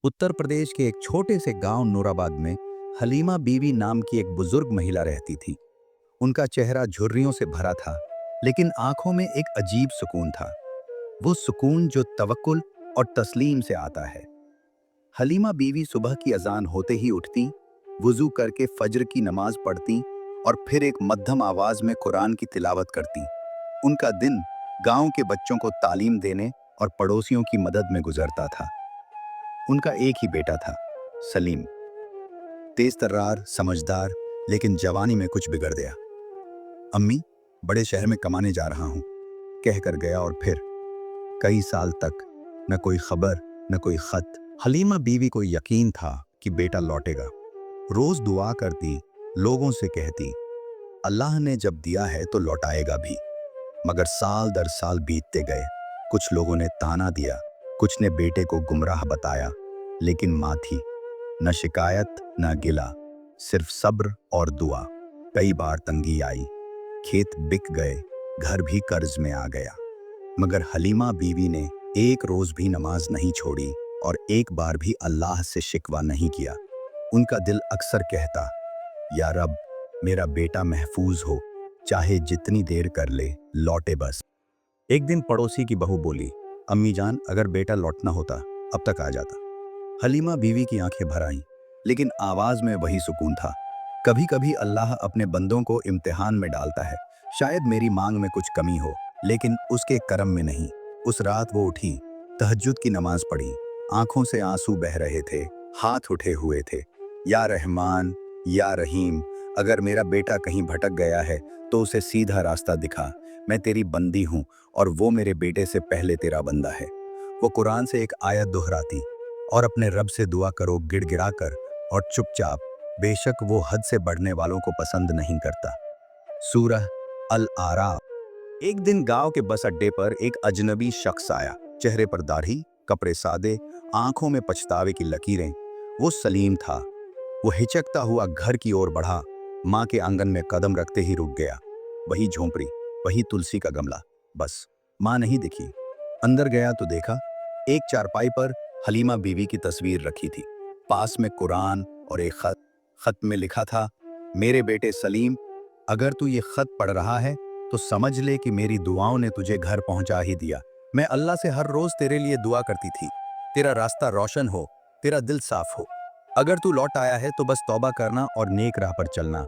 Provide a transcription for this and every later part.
उत्तर प्रदेश के एक छोटे से गांव नूराबाद में हलीमा बीवी नाम की एक बुजुर्ग महिला रहती थी। उनका चेहरा झुर्रियों से भरा था, लेकिन आंखों में एक अजीब सुकून था। वो सुकून जो तवक्कुल और तस्लीम से आता है। हलीमा बीवी सुबह की अजान होते ही उठती, वुजू करके फज्र की नमाज पढ़ती और फिर एक मध्यम आवाज में कुरान की तिलावत करती। उनका दिन गांव के बच्चों को तालीम देने और पड़ोसियों की मदद में गुजरता था। उनका एक ही बेटा था, सलीम। तेज तर्रार, समझदार, लेकिन जवानी में कुछ बिगड़ गया। अम्मी, बड़े शहर में कमाने जा रहा हूँ, कहकर गया और फिर कई साल तक न कोई खबर, न कोई खत। हलीमा बीवी को यकीन था कि बेटा लौटेगा। रोज दुआ करती, लोगों से कहती, अल्लाह ने जब दिया है तो लौटाएगा भी। मगर साल दर साल बीतते गए। कुछ लोगों ने ताना दिया, कुछ ने बेटे को गुमराह बताया, लेकिन माँ थी। न शिकायत, न गिला, सिर्फ सब्र और दुआ। कई बार तंगी आई, खेत बिक गए, घर भी कर्ज में आ गया, मगर हलीमा बीवी ने एक रोज भी नमाज नहीं छोड़ी और एक बार भी अल्लाह से शिकवा नहीं किया। उनका दिल अक्सर कहता, या रब, मेरा बेटा महफूज हो, चाहे जितनी देर कर ले, लौटे बस। एक दिन पड़ोसी की बहू बोली, अम्मी जान, अगर बेटा लौटना होता अब तक आ जाता। हलीमा बीवी की आंखें भर आईं, लेकिन आवाज में वही सुकून था। कभी कभी अल्लाह अपने बंदों को इम्तिहान में डालता है। शायद मेरी मांग में कुछ कमी हो, लेकिन उसके करम में नहीं। उस रात वो उठी, तहज्जुद की नमाज पढ़ी, आंखों से आंसू बह रहे थे, हाथ उठे हुए थे। या रहमान, या रहीम, अगर मेरा बेटा कहीं भटक गया है तो उसे सीधा रास्ता दिखा। मैं तेरी बंदी हूँ और वो मेरे बेटे से पहले तेरा बंदा है। वो कुरान से एक आयत दोहराती और अपने रब से दुआ करो गिड़गिड़ा कर और चुपचाप, बेशक वो हद से बढ़ने वालों को पसंद नहीं करता। सूरह अल आराफ। एक दिन गांव के बस अड्डे पर एक अजनबी शख्स आया। चेहरे पर दाढ़ी, कपड़े सादे, आंखों में पछतावे की लकीरें। वो सलीम था। वो हिचकता हुआ घर की ओर बढ़ा, माँ के आंगन में कदम रखते ही रुक गया। वही झोंपड़ी, वही तुलसी का गमला, बस माँ नहीं दिखी। अंदर गया तो देखा, एक चारपाई पर हलीमा बीवी की तस्वीर रखी थी। पास में कुरान और एक खत। खत में लिखा था, मेरे बेटे सलीम, अगर तू ये खत पढ़ रहा है तो समझ ले कि मेरी दुआओं ने तुझे घर पहुंचा ही दिया। मैं अल्लाह से हर रोज तेरे लिए दुआ करती थी, तेरा रास्ता रोशन हो, तेरा दिल साफ हो। अगर तू लौट आया है तो बस तौबा करना और नेक राह पर चलना,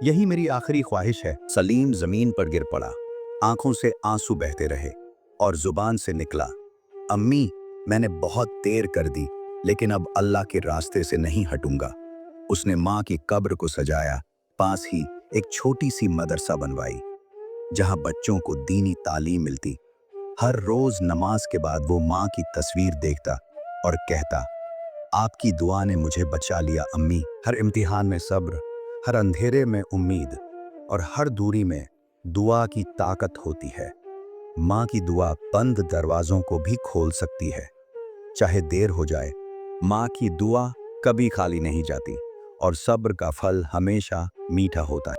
यही मेरी आखिरी ख्वाहिश है। सलीम जमीन पर गिर पड़ा, आंखों से आंसू बहते रहे और जुबान से निकला, अम्मी, मैंने बहुत देर कर दी, लेकिन अब अल्लाह के रास्ते से नहीं हटूंगा। उसने माँ की कब्र को सजाया, पास ही एक छोटी सी मदरसा बनवाई, जहां बच्चों को दीनी तालीम मिलती। हर रोज नमाज के बाद वो माँ की तस्वीर देखता और कहता, आपकी दुआ ने मुझे बचा लिया अम्मी। हर इम्तिहान में सब्र, हर अंधेरे में उम्मीद और हर दूरी में दुआ की ताकत होती है। माँ की दुआ बंद दरवाजों को भी खोल सकती है। चाहे देर हो जाए, माँ की दुआ कभी खाली नहीं जाती और सब्र का फल हमेशा मीठा होता है।